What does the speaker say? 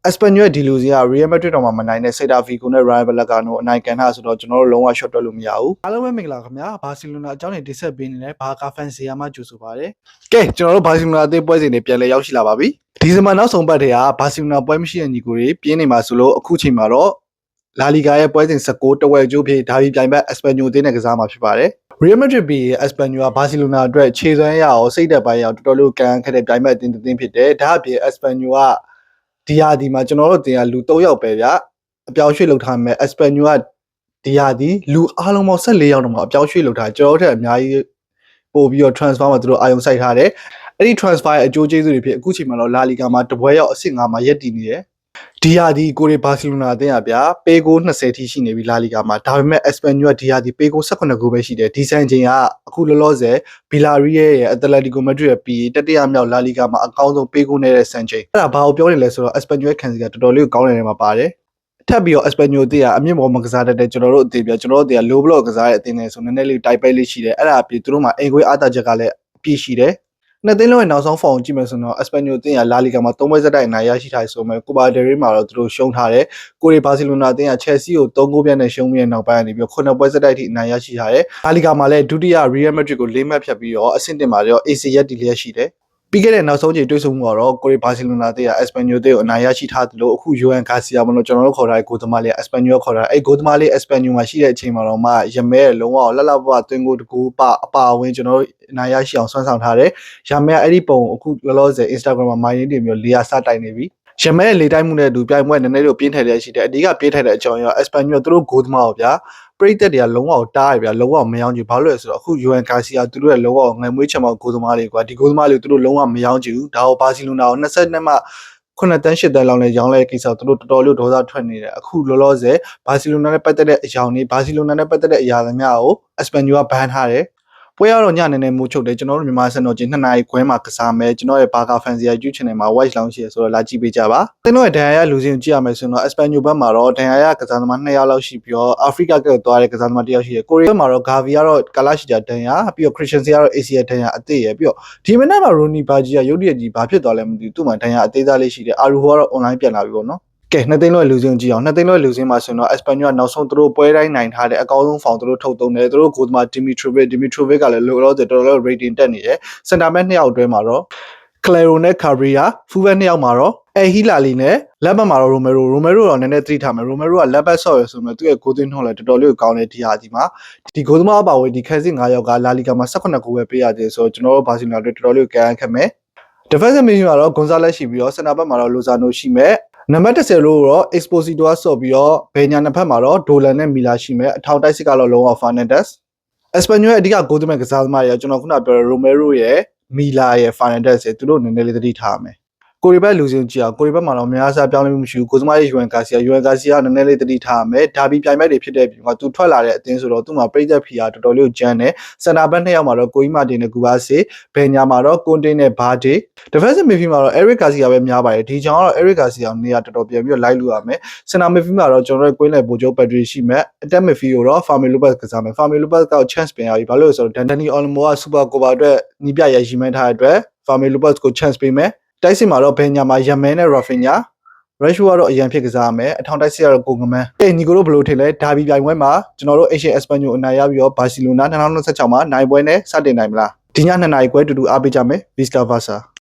Espanyol ဒီလူစီက Real Madrid တော့မှမနိုင်တဲ့ Celta Vigo နဲ့ Rayo Vallecano အနိုင်ကန်တာဆိုတော့ကျွန်တော်တို့လုံးဝ short တွက်လို့မရဘူးအားလုံးပဲမင်္ဂလာခင်ဗျာဘာစီလိုနာအကြောင်းတွေတိဆက်ပေးနေတယ်ဘာကာဖန်စီယာမှကြိုဆိုပါတယ်ကဲကျွန်တော်တို့ဘာစီလိုနာအသင်းပွဲစဉ်တွေပြန်လည်ရောက်ရှိလာပါပြီဒီဇင်ဘာနောက်ဆုံးပတ်ထဲကဘာစီလိုနာပွဲမရှိတဲ့ညီကိုတွေပြင်းနေမှာဆိုလို့အခုချိန်မှာတော့လာလီဂါရဲ့ပွဲစဉ်16တဝက်ကျိုးဖြစ်ဒါပြီးပြိုင်ဘက် Espanyol အသင်းနဲ့ကစားမှာဖြစ်ပါတယ်Real Madrid ပြီး Espanyol ကဘာစီလိုနာအတွက်ခြေစွမ်းရအောင်စိတ်သက်ပိုင်းရအောင်တော်တော်လေးကန်ခက်တဲ့ပြိုင်ဘက်အသင်းတစ်သင်းဖြစ်တယ်ဒါအပြင် Espanyol ကဒီယာဒီမှာကျွန်တော်တို့တင်ကလူ3ယောက်ပဲဗျအပြောင်းရွှေ့လုပ်ထားမယ် Espanyol ကဒီယာဒီလူအားလုံးပေါင်း14ယောက်တော့မှအပြောင်းရွှေ့လုပ်ထားကျွန်တော်တို့ထက်အများကြီးပို့ပြီးတော့ transfer မှာသူတို့အာရုံစိုက်ထားတယ်အဲ့ဒီ transfer ရဲ့အကျိုးကျေးဇူးတွေဖြစ်အခုချိန်မှာတော့ La Liga မှာတပွဲရောက်အဆင့်5မှာရပ်တည်နေတယ်ဒီယာဒီကိုရီဘာစီလိုနာအသင်းကဗျာပေကို20ထိရှိနေပြီ La Liga မှာဒါပေမဲ့ Espanyol ကဒီယာဒီပေကို18ကိုပဲရှိတယ်ဒီဆိုင်ချိန်ကအခုလောလောဆယ် Villarreal ရဲ့ Atletico Madrid ရဲ့ပြီးတတိယမြောက် La Liga မှာအကောင်းဆုံးပေကိုနေတဲ့စံချိန်အဲ့ဒါဘာကိုပြောနေလဲဆိုတော့ Espanyol ခံစီကတော်တော်လေးကိုကောင်းနေတယ်မှာပါတယ်ထပ်ပြီးတော့ Espanyol တေးကအမြင့်ပေါ်မှာကစားတတ်တဲ့ကျွန်တော်တို့အသေးပြကျွန်တော်တို့တေးက low block ကစားတဲ့အသင်းနဲ့ဆိုနည်းနည်းလေးတိုက်ပိုက်လေးရှိတယ်အဲ့ဒါအပြင်သူတို့မှာအိမ်ခွေးအားတာချက်ကလည်းအပြည့်ရှိတယ်နှစ်သင်းလုံးရဲ့နောက်ဆုံးဖောင်ကြည့်မယ်ဆိုတော့ Espanyol အသင်းက La Liga မှာ3ပွဲဆက်တိုက်အနိုင်ရရှိထားဆိုမဲ့ Copa del Rey မှာတော့သူတို့ရှုံးထားတယ်ကိုရီဘာစီလိုနာအသင်းက Chelsea ကို3ဂိုးပြတ်နဲ့ရှုံးပြီးတဲ့နောက်ပိုင်းကနေပြီး9ပွဲဆက်တိုက်ထိအနိုင်ရရှိထားတယ် La Liga မှာလည်းဒုတိယ Real Madrid ကို4မှတ်ဖြတ်ပြီးတော့အဆင့်တင်မှာတော့ AC ရက်တီလျက်ရှိတယ်ပြီးခဲ့တဲ့နောက်ဆုံးချိန်တွေ့ဆုံမှုကတော့ကိုရီဘာစီလိုနာတေးက Espanyol တေးကိုအနိုင်ရရှိထားသလိုအခု Joan Garcia မလို့ကျွန်တော်တို့ခေါ်ထားတဲ့ဂိုးသမားလေး Espanyol ခေါ်ထားတဲ့အဲ့ဂိုးသမားလေး Espanyol မှာရှိတဲ့အချိန်မှာတော့မှရမဲလုံးဝလှလှပပသွင်းဂိုးတကူအပါအဝင်ကျွန်တော်တို့အနိုင်ရရှိအောင်ဆွမ်းဆောင်ထားတယ်ရမဲအဲ့ဒီပုံအခုလောလောဆယ် Instagram မှာမိုင်းရင်းတင်ပြီးလေယာစတိုင်နေပြီရမဲလေတိုက်မှုနဲ့အတူပြိုင်ပွဲနည်းနည်းလေးပြင်းထန်ရရှိတယ်အဓိကပြင်းထန်တဲ့အကြောင်းအရာ Espanyol သူတို့ဂိုးသမားကိုဗျာပရိသတ်တွေကလုံးဝတားရဗျာလုံးဝမယောင်းကြည့်ဘာလို့လဲဆိုတော့အခု Joan Garcia သူတို့ရဲ့လုံးဝငွေမွေးချင်မောက်ဂိုးသမားတွေကွာဒီဂိုးသမားတွေကိုသူတို့လုံးဝမယောင်းကြည့်ဘူးဒါကိုဘာစီလိုနာကို22မှ9တန်း8တန်းလောက်နဲ့ရောင်းလိုက်တဲ့ကိစ္စသူတို့တော်တော်လေးဒေါသထွက်နေတယ်အခုလောလောဆယ်ဘာစီလိုနာနဲ့ပတ်သက်တဲ့အကြောင်းတွေဘာစီလိုနာနဲ့ပတ်သက်တဲ့အရာတွေများကို Espanyol ကဘန်ထားတယ်ပွဲရတော့ညနေနေမိုးချုပ်တယ်ကျွန်တော်တို့မြန်မာစံတော်ချိန်2နာရီခွဲမှာကစားမယ်ကျွန်တော်ရဲ့ဘာကာဖန်စီယာ YouTube channel မှာ watch လောင်းရှိရဆိုတော့လာကြည့်ပေးကြပါကျွန်တော်ရဲ့ဒန်ယာရလူစင်ကြည့်ရမယ်ဆိုတော့ Espanyol ဘက်မှာတော့ဒန်ယာရကစားသမား2ယောက်လောက်ရှိပြီးတော့ Africa ကသွားတဲ့ကစားသမား1ယောက်ရှိတယ်ကိုရီးယားမှာတော့ Gavi ကတော့ကာလာရှိကြဒန်ယာပြီးတော့ Christian ကတော့ Asia ဒန်ယာအသေးရပြီးတော့ဒီမနေ့မှာ Ronny Baji ကရုပ်တရက်ကြီးဘာဖြစ်သွားလဲမသိဘူးသူ့မှာဒန်ယာအသေးသားလေးရှိတယ် Arujo ကတော့ online ပြန်လာပြီပေါ့နော်ကဲနှစ်သိန်းလုံးလူစင်းကြည့်အောင်နှစ်သိန်းလုံးလူစင်းမှာဆိုတော့ Espanyol ကနောက်ဆုံးသူတို့ပွဲတိုင်းနိုင်ထားတဲ့အကောင်းဆုံးဖောင်သူတို့ထုတ်သုံးတယ်သူတို့ဂိုးသမား Dimitrovic ကလည်းလောလောဆယ်တော်တော်လေး rating တက်နေတယ်စင်တာဘက်2ယောက်အတွဲမှာတော့ Claro နဲ့ Cabrera ဖူးဘက်2ယောက်မှာတော့ Hilali နဲ့လက်ဘက်မှာတော့ Romero တော့နည်းနည်းသတိထားမယ် Romero ကလက်ဘက်ဆော့ရဆိုမှသူ့ရဲ့ဂိုးသွင်းနှုန်းလည်းတော်တော်လေးကိုကောင်းတယ်ဒီဟာဒီမှာဒီဂိုးသမားအပါဝင်ဒီခက်စစ်9ယောက်က La Liga မှာ18ဂိုးပဲပေးရတယ်ဆိုတော့ကျွန်တော်တို့ဘာစီလိုနာတွေတော်တော်လေးကိုကမ်းခက်မယ် defensive midfield မှာတော့ Gonzalez ရှိပြီးတော့စင်တာဘက်မှာတော့ Lozano ရှိမယ်နံပါတ်10လို့တော့ Exposito ဆော့ပြီးတော့ဘယ်ညာနှစ်ဖက်မှာတော့ Dolan နဲ့ Mila ရှိမယ်အထောင်တိုက်စစ်ကတော့လုံးဝ Fernandez Espanyol ရဲ့အဓိကဂိုးသမားကစားသမားတွေကကျွန်တော်ခုနပြော Romero ရဲ့ Mila ရဲ့ Fernandez ရဲ့သူတို့နည်းနည်းလေးသတိထားမယ်ကိုရီဘက်လူစင်ကြည့်အောင်ကိုရီဘက်မှာတော့များစားပြောင်းလဲမှုမရှိဘူးကိုစမားရဲ့ Joan Garcia နည်းနည်းလေးတတိထားမယ်ဒါပြီးပြိုင်ဘက်တွေဖြစ်တဲ့ပြင်ကသူထွက်လာတဲ့အသင်းဆိုတော့သူ့မှာပြိသက်ဖီယာတော်တော်လေးကိုကျန်းတယ်စင်တာဘက်2ယောက်မှာတော့ကိုကြီးမာတင်နဲ့ကူပါစေဘယ်ညာမှာတော့ကွန်တင်းနဲ့ဘာဒေ defensive midfield မှာတော့ Eric Garcia ပဲများပါတယ်ဒီကြောင်ကတော့ Eric Garcia နေရာတော်တော်ပြန်ပြီးတော့လိုက်လို့ရမယ်စင်တာ midfield မှာတော့ကျွန်တော်တို့ကွင်းလယ်ပိုချိုး battery ရှိမယ် attack midfield ကိုတော့ Fermin Lopez ကစားမယ် Fermin Lopez က chance ပြန်ရပြီဘာလို့လဲဆိုတော့ Dani Olmo က Super Copa အတွက်နီးပြရရှိမှန်းထားတဲ့အတွက် Fermin Lopez ကို chance ပေးမယ်တိုက်စစ်မှာတော့ဘယ်ညာမှာယမဲနဲ့ Rafinha Rashford ကတော့အရင်ဖြစ်ကစားမယ်အထောင်တိုက်စစ်ကတော့ကိုငမန်းညီကိုတို့ဘယ်လိုထင်လဲဒါဘီပြိုင်ပွဲမှာကျွန်တော်တို့ Asian Espanyol အနိုင်ရပြီးတော့ Barcelona 2026မှာနိုင်ပွဲနဲ့စတင်နိုင်မလားဒီည2နာရီခွဲတူတူအားပေးကြမယ် Vista Versa